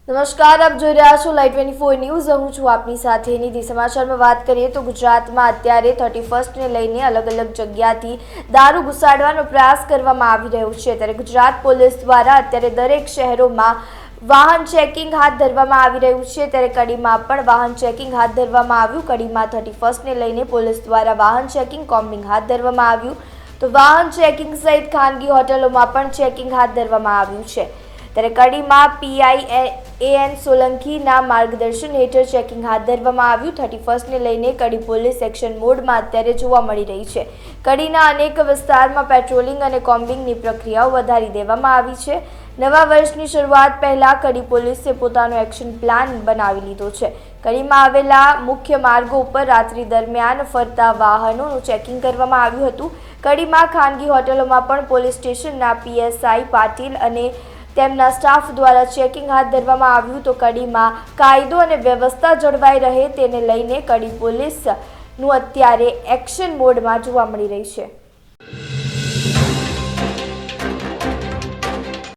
નમસ્કાર, આપ જોઈ રહ્યા છો લાઈવ 24 ન્યૂઝ। હું છું આપની સાથે નિધિ। સમાચારમાં વાત કરીએ તો ગુજરાતમાં અત્યારે 31 ને લઈને અલગ અલગ જગ્યાથી દારૂ ઘુસાડવાનો પ્રયાસ કરવામાં આવી રહ્યો છે। ત્યારે ગુજરાત પોલીસ દ્વારા અત્યારે દરેક શહેરોમાં વાહન ચેકિંગ હાથ ધરવામાં આવી રહ્યું છે। ત્યારે કડીમાં પણ વાહન ચેકિંગ હાથ ધરવામાં આવ્યું। કડીમાં 31 ને લઈને પોલીસ દ્વારા વાહન ચેકિંગ કોમ્બિંગ હાથ ધરવામાં આવ્યું। તો વાહન ચેકિંગ સહિત ખાનગી હોટલોમાં પણ ચેકિંગ હાથ ધરવામાં આવ્યું છે। ત્યારે કડીમાં PI સોલંકીના માર્ગદર્શન હેઠળ ચેકિંગ હાથ ધરવામાં આવ્યું। 31 ને લઈને કડી પોલીસ એક્શન મોડમાં અત્યારે જોવા મળી રહી છે। કડીના અનેક વિસ્તારમાં પેટ્રોલિંગ અને કોમ્બિંગની પ્રક્રિયાઓ વધારી દેવામાં આવી છે। નવા વર્ષની શરૂઆત પહેલા કડી પોલીસે પોતાનો એક્શન પ્લાન બનાવી લીધો છે। કડીમાં આવેલા મુખ્ય માર્ગો ઉપર રાત્રિ દરમિયાન ફરતા વાહનોનું ચેકિંગ કરવામાં આવ્યું હતું। કડીમાં ખાનગી હોટલોમાં પણ પોલીસ સ્ટેશનના PSI પાટીલ અને તેમના સ્ટાફ દ્વારા ચેકિંગ હાથ ધરવામાં આવ્યું। તો કડીમાં કાયદો અને વ્યવસ્થા જળવાઈ રહે તેને લઈને કડી પોલીસનું અત્યારે એક્શન મોડમાં જોવા મળી રહી છે।